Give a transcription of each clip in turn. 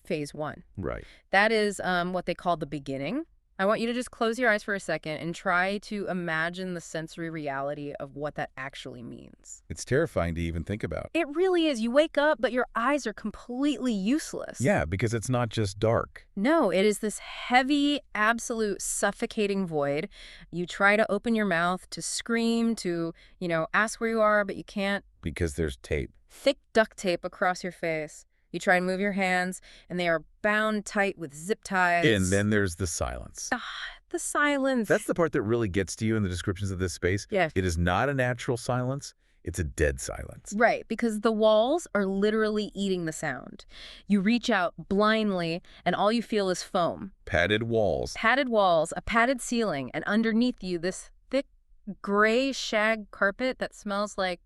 phase 1. Right. That is what they call the beginning. I want you to just close your eyes for a second and try to imagine the sensory reality of what that actually means. It's terrifying to even think about. It really is. You wake up, but your eyes are completely useless. Yeah, because it's not just dark. No, it is this heavy, absolute, suffocating void. You try to open your mouth to scream, to, ask where you are, but you can't. Because there's tape. Thick duct tape across your face. You try and move your hands, and they are bound tight with zip ties. And then there's the silence. The silence. That's the part that really gets to you in the descriptions of this space. Yeah. It is not a natural silence. It's a dead silence. Right, because the walls are literally eating the sound. You reach out blindly, and all you feel is foam. Padded walls. Padded walls, a padded ceiling, and underneath you, this thick, gray shag carpet that smells like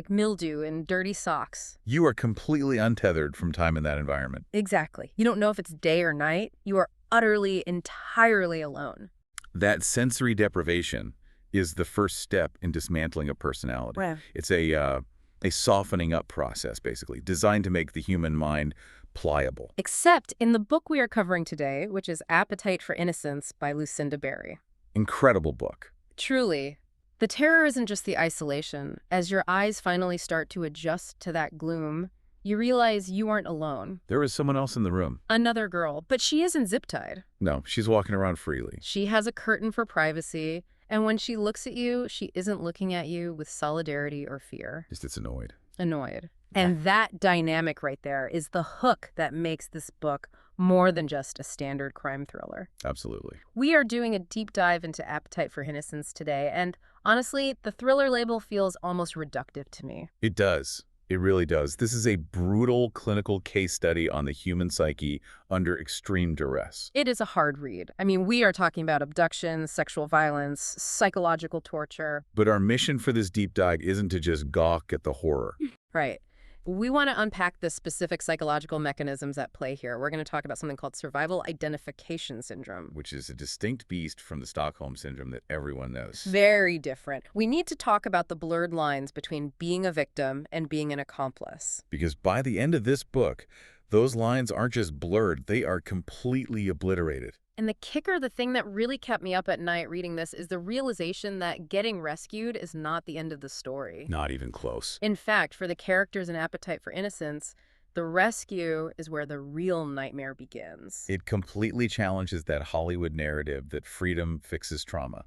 mildew and dirty socks. You are completely untethered from time in that environment. Exactly. You don't know if it's day or night. You are utterly, entirely alone. That sensory deprivation is the first step in dismantling a personality. Wow. It's a softening up process, basically, designed to make the human mind pliable. Except in the book we are covering today, which is Appetite for Innocence by Lucinda Berry. Incredible book. Truly. The terror isn't just the isolation. As your eyes finally start to adjust to that gloom, you realize you aren't alone. There is someone else in the room. Another girl, but she isn't zip-tied. No, she's walking around freely. She has a curtain for privacy, and when she looks at you, she isn't looking at you with solidarity or fear. Just it's annoyed. Annoyed. And that dynamic right there is the hook that makes this book more than just a standard crime thriller. Absolutely. We are doing a deep dive into Appetite for Innocence today, and honestly, the thriller label feels almost reductive to me. It does. It really does. This is a brutal clinical case study on the human psyche under extreme duress. It is a hard read. I mean, we are talking about abduction, sexual violence, psychological torture. But our mission for this deep dive isn't to just gawk at the horror. Right. We want to unpack the specific psychological mechanisms at play here. We're going to talk about something called survival identification syndrome. Which is a distinct beast from the Stockholm Syndrome that everyone knows. Very different. We need to talk about the blurred lines between being a victim and being an accomplice. Because by the end of this book, those lines aren't just blurred, they are completely obliterated. And the kicker, the thing that really kept me up at night reading this, is the realization that getting rescued is not the end of the story. Not even close. In fact, for the characters in Appetite for Innocence, the rescue is where the real nightmare begins. It completely challenges that Hollywood narrative that freedom fixes trauma.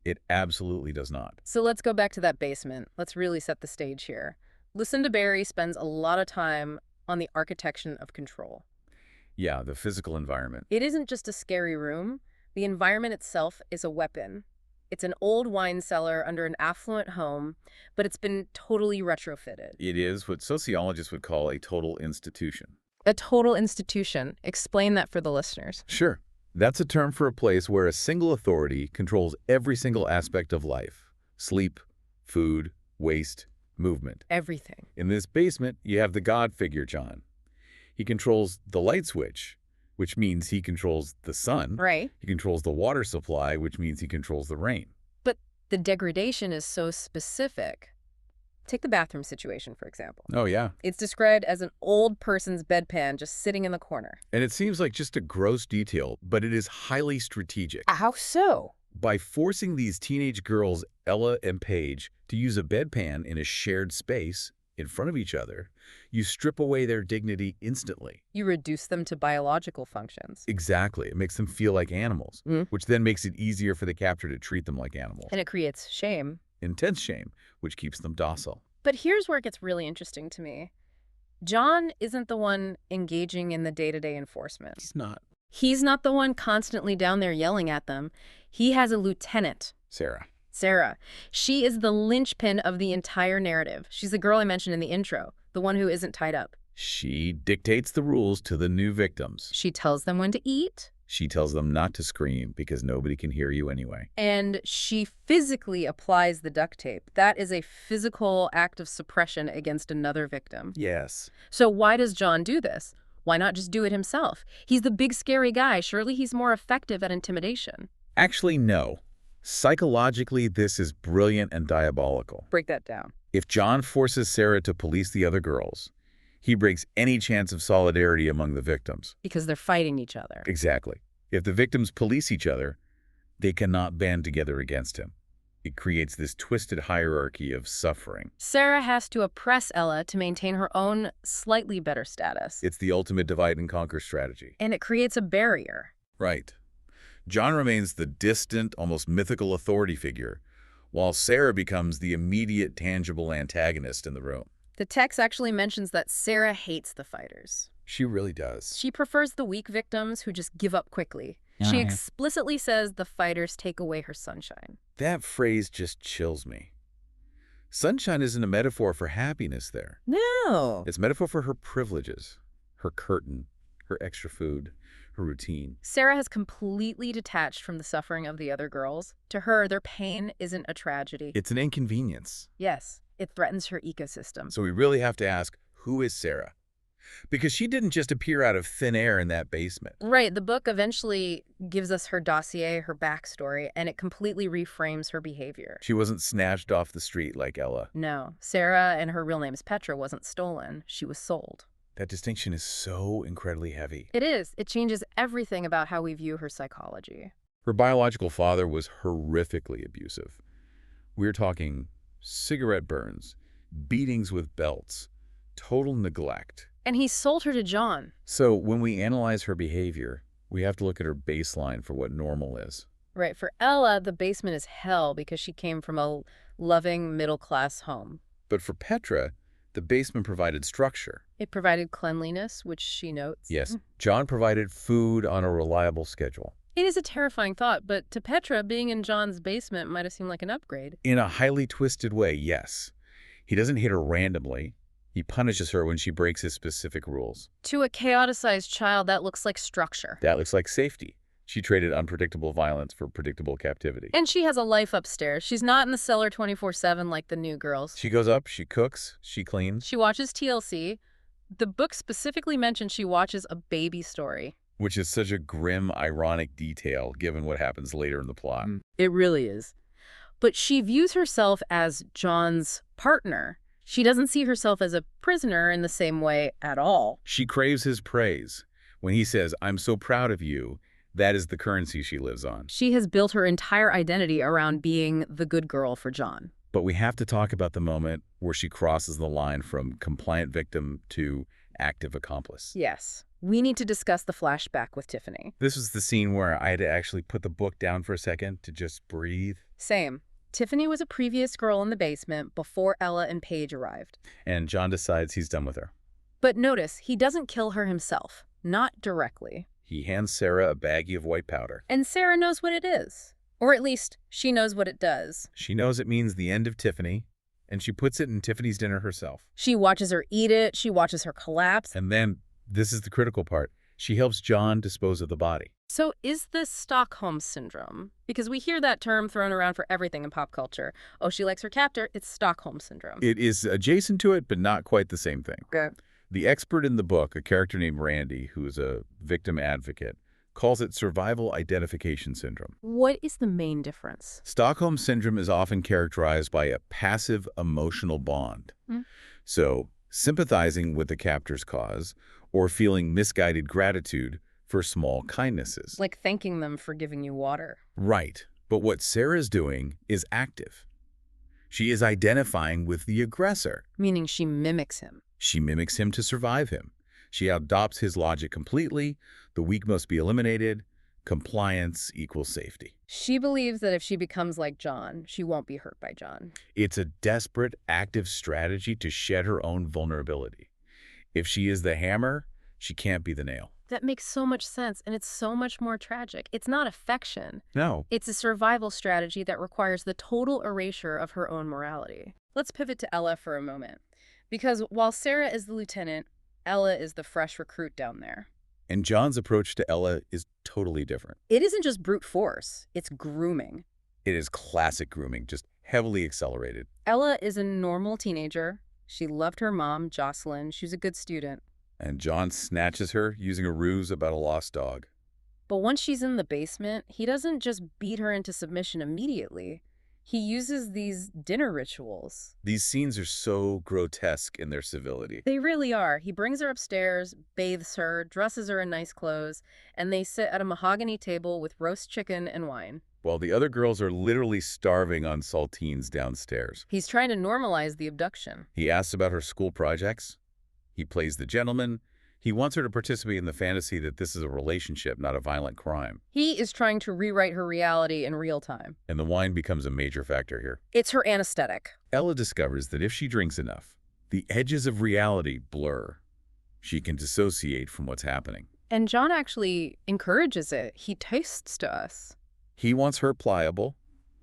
It absolutely does not. So let's go back to that basement. Let's really set the stage here. Lucinda Berry spends a lot of time on the architecture of control. Yeah, the physical environment. It isn't just a scary room. The environment itself is a weapon. It's an old wine cellar under an affluent home, but it's been totally retrofitted. It is what sociologists would call a total institution. A total institution. Explain that for the listeners. Sure. That's a term for a place where a single authority controls every single aspect of life. Sleep, food, waste, movement. Everything. In this basement, you have the God figure, John. He controls the light switch, which means he controls the sun. Right. He controls the water supply, which means he controls the rain. But the degradation is so specific. Take the bathroom situation, for example. Oh, yeah. It's described as an old person's bedpan just sitting in the corner. And it seems like just a gross detail, but it is highly strategic. How so? By forcing these teenage girls, Ella and Paige, to use a bedpan in a shared space in front of each other, you strip away their dignity instantly. You reduce them to biological functions. Exactly. It makes them feel like animals, which then makes it easier for the captor to treat them like animals. And it creates shame. Intense shame, which keeps them docile. But here's where it gets really interesting to me. John isn't the one engaging in the day-to-day enforcement. He's not. He's not the one constantly down there yelling at them. He has a lieutenant. Sarah. She is the linchpin of the entire narrative. She's the girl I mentioned in the intro, the one who isn't tied up. She dictates the rules to the new victims. She tells them when to eat. She tells them not to scream because nobody can hear you anyway. And she physically applies the duct tape. That is a physical act of suppression against another victim. Yes. So why does John do this? Why not just do it himself? He's the big scary guy. Surely he's more effective at intimidation. Actually, no. Psychologically, this is brilliant and diabolical. Break that down. If John forces Sarah to police the other girls, He breaks any chance of solidarity among the victims. Because they're fighting each other. Exactly. If the victims police each other, they cannot band together against him. It creates this twisted hierarchy of suffering. Sarah has to oppress Ella to maintain her own slightly better status. It's the ultimate divide and conquer strategy. And it creates a barrier. Right. John remains the distant, almost mythical authority figure, while Sarah becomes the immediate, tangible antagonist in the room. The text actually mentions that Sarah hates the fighters. She really does. She prefers the weak victims who just give up quickly. She explicitly says the fighters take away her sunshine. That phrase just chills me. Sunshine isn't a metaphor for happiness there. No. It's a metaphor for her privileges, her curtain, her extra food, her routine. Sarah has completely detached from the suffering of the other girls. To her, their pain isn't a tragedy. It's an inconvenience. Yes, it threatens her ecosystem. So we really have to ask, who is Sarah? Because she didn't just appear out of thin air in that basement. Right. The book eventually gives us her dossier, her backstory, and it completely reframes her behavior. She wasn't snatched off the street like Ella. No. Sarah, and her real name is Petra, wasn't stolen. She was sold. That distinction is so incredibly heavy. It is. It changes everything about how we view her psychology. Her biological father was horrifically abusive. We're talking cigarette burns, beatings with belts, total neglect. And he sold her to John. So when we analyze her behavior, we have to look at her baseline for what normal is. Right. For Ella, the basement is hell because she came from a loving middle-class home. But for Petra, the basement provided structure. It provided cleanliness, which she notes. Yes, John provided food on a reliable schedule. It is a terrifying thought, but to Petra, being in John's basement might have seemed like an upgrade. In a highly twisted way, yes. He doesn't hit her randomly. He punishes her when she breaks his specific rules. To a chaoticized child, that looks like structure. That looks like safety. She traded unpredictable violence for predictable captivity. And she has a life upstairs. She's not in the cellar 24/7 like the new girls. She goes up, she cooks, she cleans. She watches TLC. The book specifically mentions she watches a baby story. Which is such a grim, ironic detail given what happens later in the plot. It really is. But she views herself as John's partner. She doesn't see herself as a prisoner in the same way at all. She craves his praise. When he says, "I'm so proud of you," that is the currency she lives on. She has built her entire identity around being the good girl for John. But we have to talk about the moment where she crosses the line from compliant victim to active accomplice. Yes. We need to discuss the flashback with Tiffany. This was the scene where I had to actually put the book down for a second to just breathe. Same. Tiffany was a previous girl in the basement before Ella and Paige arrived. And John decides he's done with her. But notice, he doesn't kill her himself. Not directly. He hands Sarah a baggie of white powder. And Sarah knows what it is. Or at least, she knows what it does. She knows it means the end of Tiffany, and she puts it in Tiffany's dinner herself. She watches her eat it. She watches her collapse. And then, this is the critical part, she helps John dispose of the body. So is this Stockholm Syndrome? Because we hear that term thrown around for everything in pop culture. Oh, she likes her captor. It's Stockholm Syndrome. It is adjacent to it, but not quite the same thing. Okay. The expert in the book, a character named Randy, who is a victim advocate, calls it survival identification syndrome. What is the main difference? Stockholm Syndrome is often characterized by a passive emotional bond. So, sympathizing with the captor's cause or feeling misguided gratitude for small kindnesses. Like thanking them for giving you water. Right. But what Sarah's doing is active. She is identifying with the aggressor. Meaning she mimics him. She mimics him to survive him. She adopts his logic completely. The weak must be eliminated. Compliance equals safety. She believes that if she becomes like John, she won't be hurt by John. It's a desperate, active strategy to shed her own vulnerability. If she is the hammer, she can't be the nail. That makes so much sense, and it's so much more tragic. It's not affection. No. It's a survival strategy that requires the total erasure of her own morality. Let's pivot to Ella for a moment. Because while Sarah is the lieutenant, Ella is the fresh recruit down there. And John's approach to Ella is totally different. It isn't just brute force, it's grooming. It is classic grooming, just heavily accelerated. Ella is a normal teenager. She loved her mom, Jocelyn. She was a good student. And John snatches her using a ruse about a lost dog. But once she's in the basement, he doesn't just beat her into submission immediately. He uses these dinner rituals. These scenes are so grotesque in their civility. They really are. He brings her upstairs, bathes her, dresses her in nice clothes, and they sit at a mahogany table with roast chicken and wine. While the other girls are literally starving on saltines downstairs. He's trying to normalize the abduction. He asks about her school projects. He plays the gentleman. He wants her to participate in the fantasy that this is a relationship, not a violent crime. He is trying to rewrite her reality in real time. And the wine becomes a major factor here. It's her anesthetic. Ella discovers that if she drinks enough, the edges of reality blur. She can dissociate from what's happening. And John actually encourages it. He tastes to us. He wants her pliable,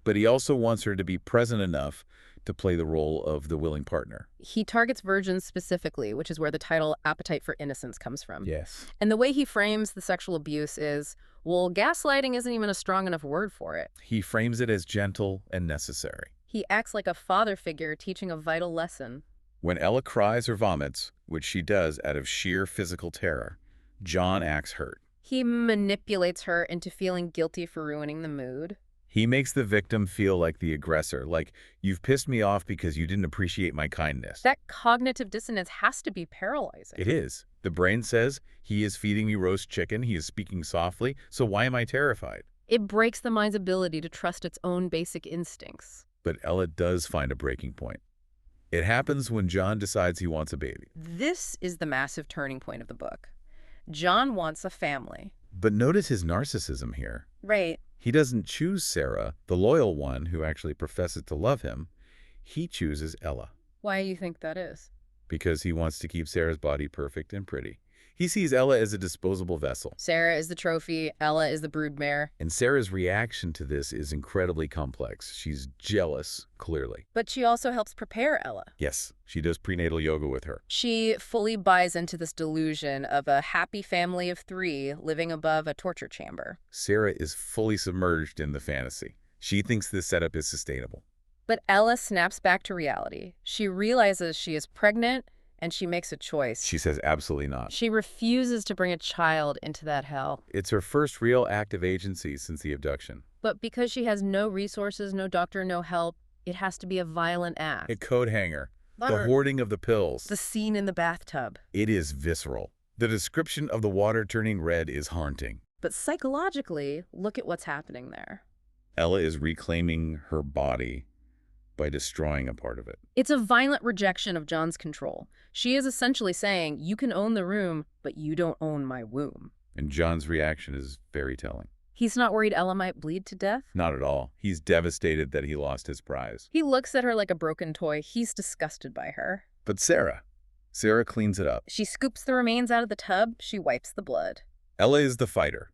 but he also wants her to be present enough to play the role of the willing partner. He targets virgins specifically, which is where the title Appetite for Innocence comes from. Yes. And the way he frames the sexual abuse is, well, gaslighting isn't even a strong enough word for it. He frames it as gentle and necessary. He acts like a father figure teaching a vital lesson. When Ella cries or vomits, which she does out of sheer physical terror, John acts hurt. He manipulates her into feeling guilty for ruining the mood. He makes the victim feel like the aggressor, like, you've pissed me off because you didn't appreciate my kindness. That cognitive dissonance has to be paralyzing. It is. The brain says, he is feeding me roast chicken, he is speaking softly, so why am I terrified? It breaks the mind's ability to trust its own basic instincts. But Ella does find a breaking point. It happens when John decides he wants a baby. This is the massive turning point of the book. John wants a family. But notice his narcissism here. Right. He doesn't choose Sarah, the loyal one who actually professes to love him. He chooses Ella. Why do you think that is? Because he wants to keep Sarah's body perfect and pretty. He sees Ella as a disposable vessel. Sarah is the trophy, Ella is the broodmare. And Sarah's reaction to this is incredibly complex. She's jealous, clearly. But she also helps prepare Ella. Yes, she does prenatal yoga with her. She fully buys into this delusion of a happy family of 3 living above a torture chamber. Sarah is fully submerged in the fantasy. She thinks this setup is sustainable. But Ella snaps back to reality. She realizes she is pregnant, and she makes a choice. She says absolutely not. She refuses to bring a child into that hell. It's her first real act of agency since the abduction. But because she has no resources, no doctor, no help, it has to be a violent act. A coat hanger. The hoarding of the pills. The scene in the bathtub. It is visceral. The description of the water turning red is haunting. But psychologically, look at what's happening there. Ella is reclaiming her body by destroying a part of it. It's a violent rejection of John's control. She is essentially saying, you can own the room, but you don't own my womb. And John's reaction is very telling. He's not worried Ella might bleed to death? Not at all. He's devastated that he lost his prize. He looks at her like a broken toy. He's disgusted by her. But Sarah cleans it up. She scoops the remains out of the tub. She wipes the blood. Ella is the fighter.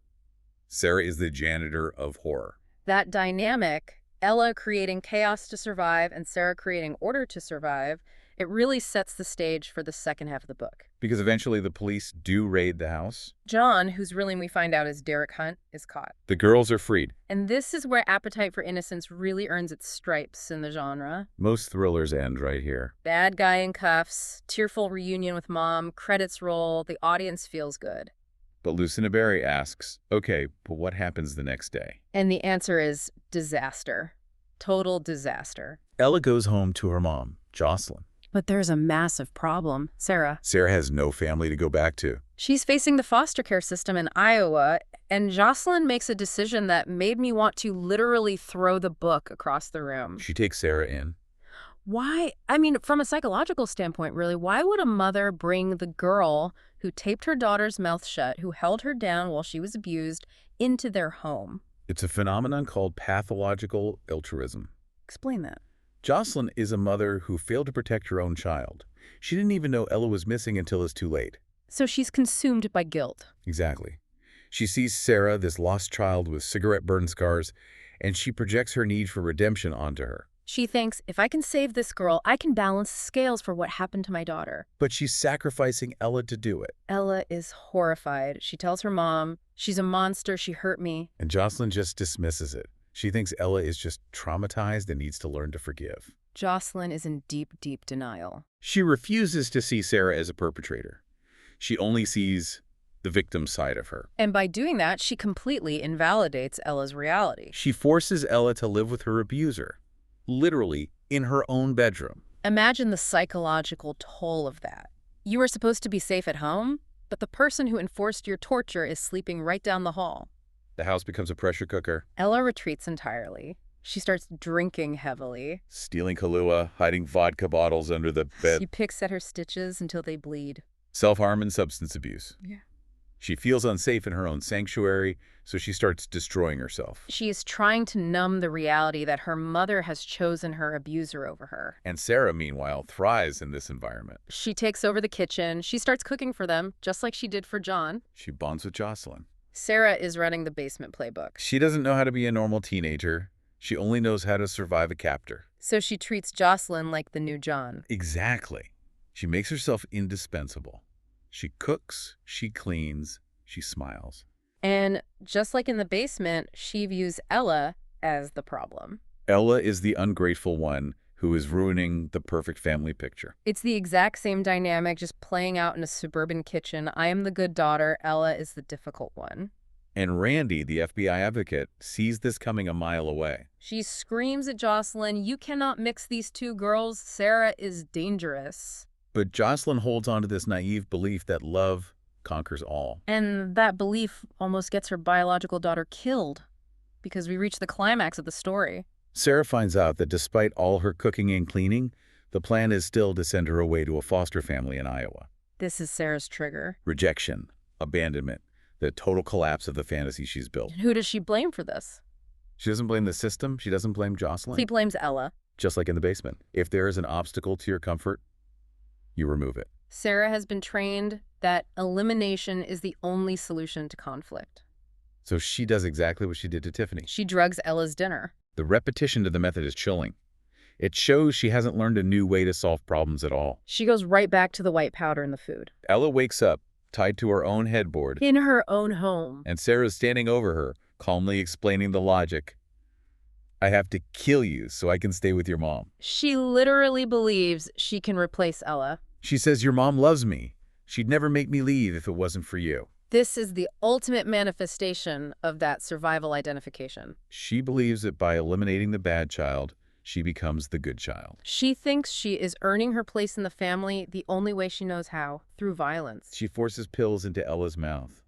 Sarah is the janitor of horror. That dynamic, Ella creating chaos to survive and Sarah creating order to survive, it really sets the stage for the second half of the book. Because eventually the police do raid the house. John, whose real name we find out is Derek Hunt, is caught. The girls are freed. And this is where Appetite for Innocence really earns its stripes in the genre. Most thrillers end right here. Bad guy in cuffs, tearful reunion with mom, credits roll, the audience feels good. But Lucinda Berry asks, okay, but what happens the next day? And the answer is disaster. Total disaster. Ella goes home to her mom, Jocelyn. But there's a massive problem. Sarah. Sarah has no family to go back to. She's facing the foster care system in Iowa, and Jocelyn makes a decision that made me want to literally throw the book across the room. She takes Sarah in. Why? I mean, from a psychological standpoint, really, why would a mother bring the girl who taped her daughter's mouth shut, who held her down while she was abused, into their home? It's a phenomenon called pathological altruism. Explain that. Jocelyn is a mother who failed to protect her own child. She didn't even know Ella was missing until it's too late. So she's consumed by guilt. Exactly. She sees Sarah, this lost child with cigarette burn scars, and she projects her need for redemption onto her. She thinks, if I can save this girl, I can balance the scales for what happened to my daughter. But she's sacrificing Ella to do it. Ella is horrified. She tells her mom, she's a monster, she hurt me. And Jocelyn just dismisses it. She thinks Ella is just traumatized and needs to learn to forgive. Jocelyn is in deep, deep denial. She refuses to see Sarah as a perpetrator. She only sees the victim side of her. And by doing that, she completely invalidates Ella's reality. She forces Ella to live with her abuser. literally in her own bedroom. Imagine the psychological toll of that. You were supposed to be safe at home, but the person who enforced your torture is sleeping right down the hall. The house becomes a pressure cooker. Ella retreats entirely. She starts drinking heavily. Stealing Kahlua, hiding vodka bottles under the bed. She picks at her stitches until they bleed. Self-harm and substance abuse. Yeah. She feels unsafe in her own sanctuary, so she starts destroying herself. She is trying to numb the reality that her mother has chosen her abuser over her. And Sarah, meanwhile, thrives in this environment. She takes over the kitchen. She starts cooking for them, just like she did for John. She bonds with Jocelyn. Sarah is running the basement playbook. She doesn't know how to be a normal teenager. She only knows how to survive a captor. So she treats Jocelyn like the new John. Exactly. She makes herself indispensable. She cooks, she cleans, she smiles. And just like in the basement, she views Ella as the problem. Ella is the ungrateful one who is ruining the perfect family picture. It's the exact same dynamic, just playing out in a suburban kitchen. I am the good daughter, Ella is the difficult one. And Randy, the FBI advocate, sees this coming a mile away. She screams at Jocelyn, "You cannot mix these two girls. Sarah is dangerous." But Jocelyn holds on to this naive belief that love conquers all. And that belief almost gets her biological daughter killed, because we reach the climax of the story. Sarah finds out that despite all her cooking and cleaning, the plan is still to send her away to a foster family in Iowa. This is Sarah's trigger. Rejection, abandonment, the total collapse of the fantasy she's built. And who does she blame for this? She doesn't blame the system. She doesn't blame Jocelyn. She blames Ella. Just like in the basement. If there is an obstacle to your comfort, you remove it. Sarah has been trained that elimination is the only solution to conflict. So she does exactly what she did to Tiffany. She drugs Ella's dinner. The repetition to the method is chilling. It shows she hasn't learned a new way to solve problems at all. She goes right back to the white powder in the food. Ella wakes up, tied to her own headboard. In her own home. And Sarah's standing over her, calmly explaining the logic. I have to kill you so I can stay with your mom. She literally believes she can replace Ella. She says, your mom loves me. She'd never make me leave if it wasn't for you. This is the ultimate manifestation of that survival identification. She believes that by eliminating the bad child, she becomes the good child. She thinks she is earning her place in the family the only way she knows how, through violence. She forces pills into Ella's mouth.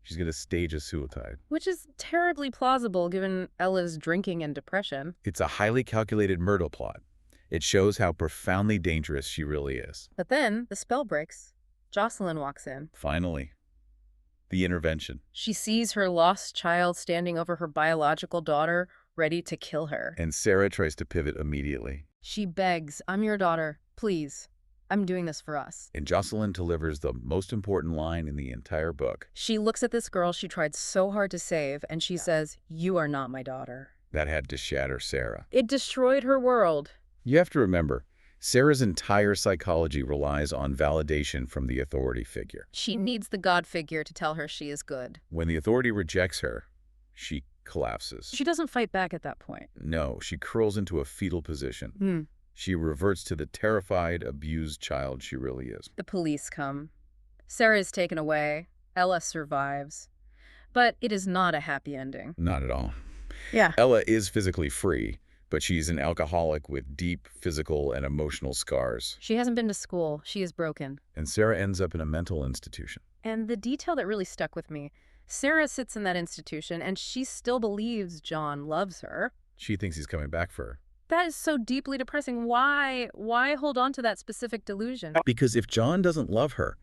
She's going to stage a suicide. Which is terribly plausible given Ella's drinking and depression. It's a highly calculated murder plot. It shows how profoundly dangerous she really is. But then the spell breaks. Jocelyn walks in. Finally. The intervention. She sees her lost child standing over her biological daughter, ready to kill her. And Sarah tries to pivot immediately. She begs, I'm your daughter. Please. I'm doing this for us. And Jocelyn delivers the most important line in the entire book. She looks at this girl she tried so hard to save, and she says, you are not my daughter. That had to shatter Sarah. It destroyed her world. You have to remember, Sarah's entire psychology relies on validation from the authority figure. She needs the God figure to tell her she is good. When the authority rejects her, she collapses. She doesn't fight back at that point. No, she curls into a fetal position. She reverts to the terrified, abused child she really is. The police come. Sarah is taken away. Ella survives. But it is not a happy ending. Not at all. Yeah. Ella is physically free, but she's an alcoholic with deep physical and emotional scars. She hasn't been to school. She is broken. And Sarah ends up in a mental institution. And the detail that really stuck with me, Sarah sits in that institution and she still believes John loves her. She thinks he's coming back for her. That is so deeply depressing. Why hold on to that specific delusion? Because if John doesn't love her,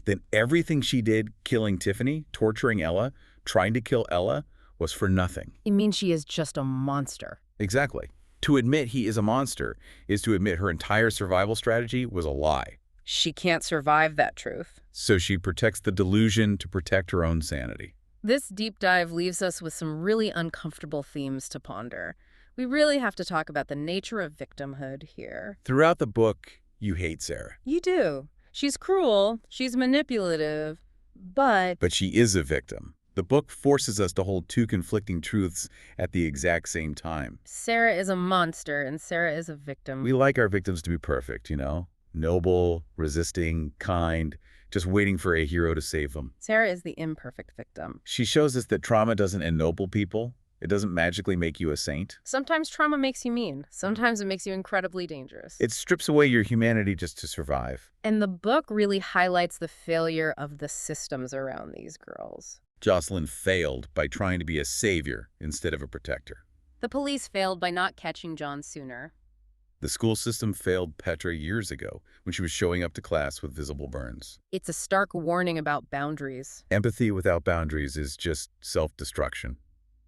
then everything she did, killing Tiffany, torturing Ella, trying to kill Ella, was for nothing. It means she is just a monster. Exactly. To admit he is a monster is to admit her entire survival strategy was a lie. She can't survive that truth. So she protects the delusion to protect her own sanity. This deep dive leaves us with some really uncomfortable themes to ponder. We really have to talk about the nature of victimhood here. Throughout the book, you hate Sarah. You do. She's cruel, she's manipulative, but she is a victim. The book forces us to hold two conflicting truths at the exact same time. Sarah is a monster and Sarah is a victim. We like our victims to be perfect, you know? Noble, resisting, kind, just waiting for a hero to save them. Sarah is the imperfect victim. She shows us that trauma doesn't ennoble people, It doesn't magically make you a saint. Sometimes trauma makes you mean. Sometimes it makes you incredibly dangerous. It strips away your humanity just to survive. And the book really highlights the failure of the systems around these girls. Jocelyn failed by trying to be a savior instead of a protector. The police failed by not catching John sooner. The school system failed Petra years ago when she was showing up to class with visible burns. It's a stark warning about boundaries. Empathy without boundaries is just self-destruction.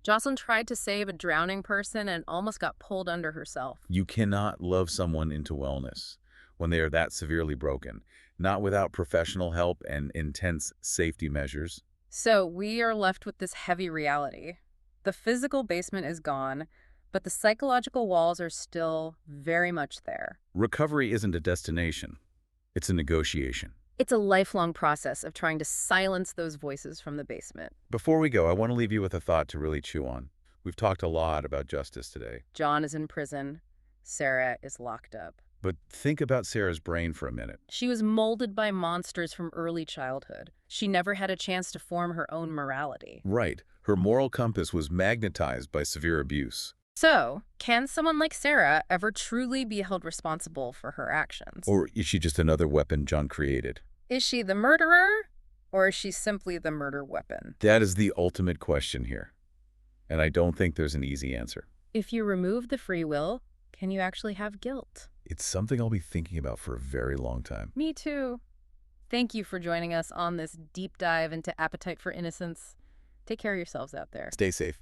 Jocelyn tried to save a drowning person and almost got pulled under herself. You cannot love someone into wellness when they are that severely broken, not without professional help and intense safety measures. So we are left with this heavy reality. The physical basement is gone, but the psychological walls are still very much there. Recovery isn't a destination. It's a negotiation. It's a lifelong process of trying to silence those voices from the basement. Before we go, I want to leave you with a thought to really chew on. We've talked a lot about justice today. John is in prison. Sarah is locked up. But think about Sarah's brain for a minute. She was molded by monsters from early childhood. She never had a chance to form her own morality. Right. Her moral compass was magnetized by severe abuse. So, can someone like Sarah ever truly be held responsible for her actions? Or is she just another weapon John created? Is she the murderer, or is she simply the murder weapon? That is the ultimate question here. And I don't think there's an easy answer. If you remove the free will, can you actually have guilt? It's something I'll be thinking about for a very long time. Me too. Thank you for joining us on this deep dive into Appetite for Innocence. Take care of yourselves out there. Stay safe.